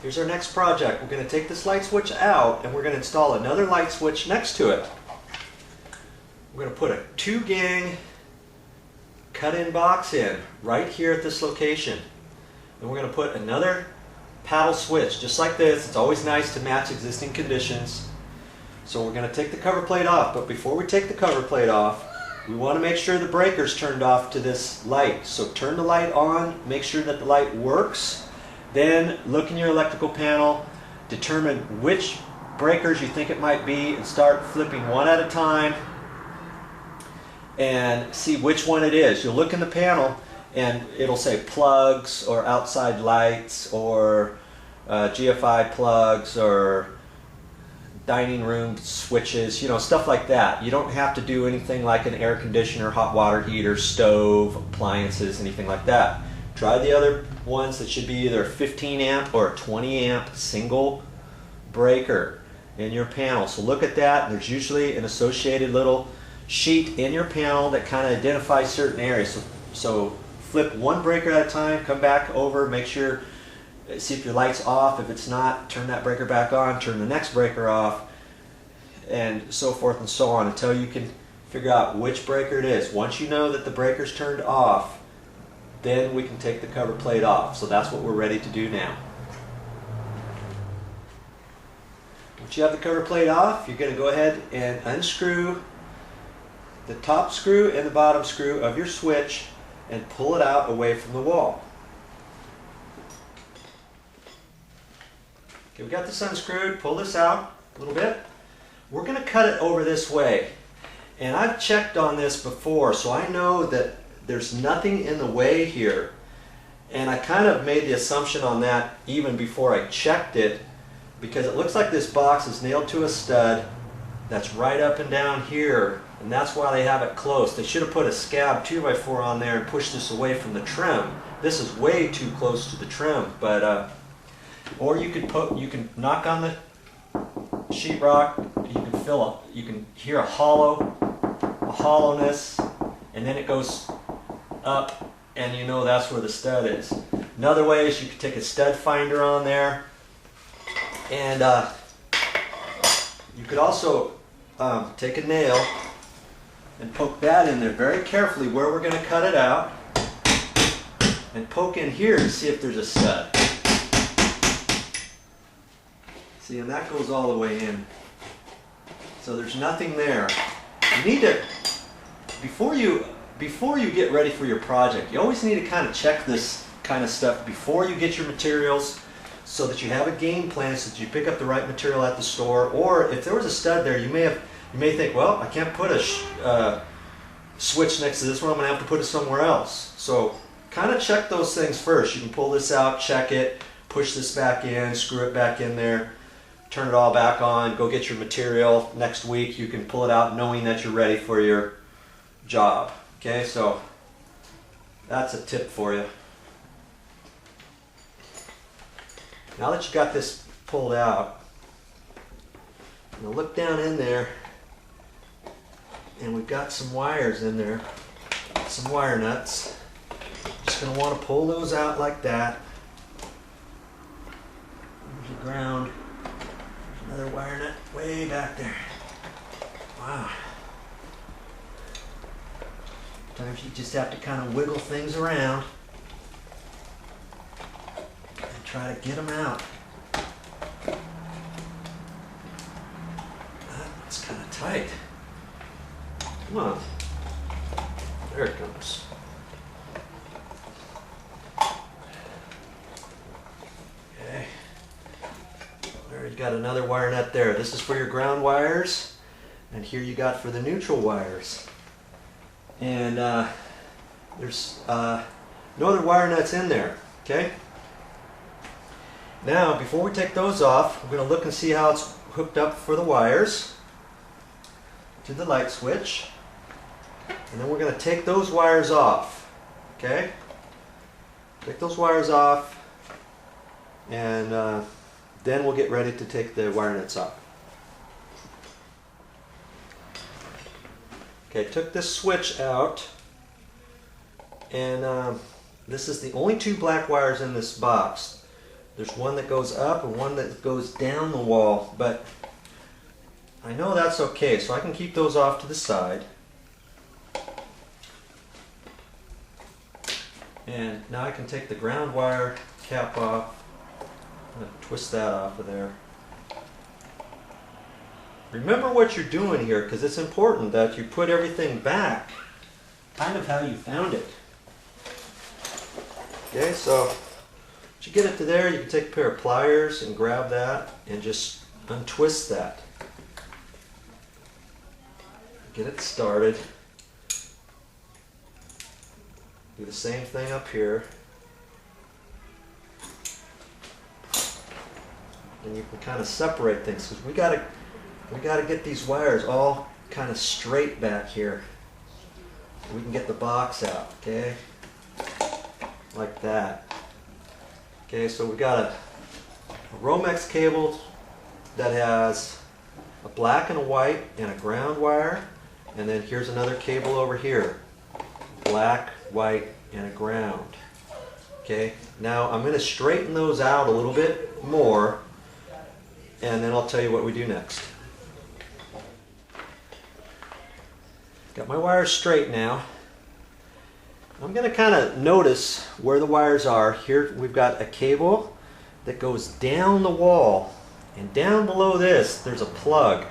Here's our next project. We're going to take this light switch out and we're going to install another light switch next to it. We're going to put a 2-gang cut-in box in right here at this location. And we're going to put another paddle switch just like this. It's always nice to match existing conditions. So we're going to take the cover plate off, but before we take the cover plate off, we want to make sure the breaker's turned off to this light. So turn the light on, make sure that the light works, then look in your electrical panel, determine which breakers you think it might be, and start flipping one at a time and see which one it is. You'll look in the panel and it'll say plugs or outside lights or GFI plugs or dining room switches, you know, stuff like that. You don't have to do anything like an air conditioner, hot water heater, stove, appliances, anything like that. Try the other ones that should be either a 15 amp or a 20 amp single breaker in your panel. So look at that. There's usually an associated little sheet in your panel that kind of identifies certain areas. So flip one breaker at a time, come back over, make sure, see if your light's off. If it's not, turn that breaker back on, turn the next breaker off, and so forth and so on until you can figure out which breaker it is. Once you know that the breaker's turned off, then we can take the cover plate off. So that's what we're ready to do now. Once you have the cover plate off, you're going to go ahead and unscrew the top screw and the bottom screw of your switch and pull it out away from the wall. Okay, we got this unscrewed. Pull this out a little bit. We're going to cut it over this way. And I've checked on this before, so I know that there's nothing in the way here. And I kind of made the assumption on that even before I checked it, because it looks like this box is nailed to a stud that's right up and down here, and that's why they have it close. They should have put a scab 2x4 on there and pushed this away from the trim. This is way too close to the trim, but or you can knock on the sheetrock. You can hear a hollowness, and then it goes up, and you know that's where the stud is. Another way is you could take a stud finder on there, and you could also take a nail and poke that in there very carefully where we're going to cut it out, and poke in here to see if there's a stud. See, and that goes all the way in. So there's nothing there. You need to, before you get ready for your project, you always need to kind of check this kind of stuff before you get your materials, so that you have a game plan, so that you pick up the right material at the store. Or if there was a stud there, you may think, well, I can't put a switch next to this one, I'm going to have to put it somewhere else. So kind of check those things first. You can pull this out, check it, push this back in, screw it back in there, turn it all back on, go get your material. Next week you can pull it out knowing that you're ready for your job. Okay, so that's a tip for you. Now that you got this pulled out, I'm going to look down in there, and we've got some wires in there, some wire nuts. Just going to want to pull those out like that. There's the ground. There's another wire nut way back there. Wow. Sometimes you just have to kind of wiggle things around and try to get them out. That's kind of tight. Come on. There it comes. Okay. There, you got another wire nut there. This is for your ground wires, and here you got for the neutral wires. And there's no other wire nuts in there. Okay. Now, before we take those off, we're going to look and see how it's hooked up for the wires to the light switch. And then we're going to take those wires off. Okay? Take those wires off, and then we'll get ready to take the wire nuts off. Okay, took this switch out, and this is the only two black wires in this box. There's one that goes up and one that goes down the wall, but I know that's okay, so I can keep those off to the side. And now I can take the ground wire cap off. I'm going to twist that off of there. Remember what you're doing here, because it's important that you put everything back kind of how you found it. Okay, so once you get it to there, you can take a pair of pliers and grab that and just untwist that. Get it started. Do the same thing up here. And you can kind of separate things, because we gotta get these wires all kind of straight back here. We can get the box out, okay? Like that. Okay, so we got a Romex cable that has a black and a white and a ground wire, and then here's another cable over here. Black, white, and a ground. Okay, now I'm going to straighten those out a little bit more, and then I'll tell you what we do next. Got my wires straight now. I'm going to kind of notice where the wires are. Here we've got a cable that goes down the wall, and down below this there's a plug.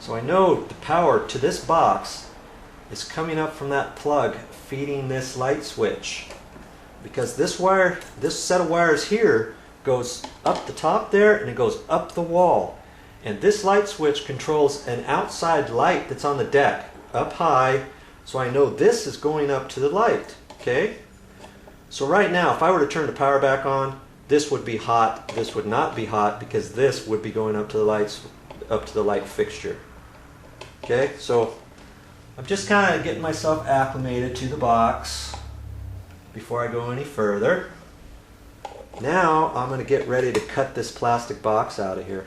So I know the power to this box is coming up from that plug feeding this light switch, because this wire, this set of wires here goes up the top there and it goes up the wall, and this light switch controls an outside light that's on the deck up high, so I know this is going up to the light. Okay, so right now if I were to turn the power back on, this would be hot, this would not be hot, because this would be going up to the lights, up to the light fixture. Okay, so I'm just kind of getting myself acclimated to the box before I go any further. Now I'm going to get ready to cut this plastic box out of here.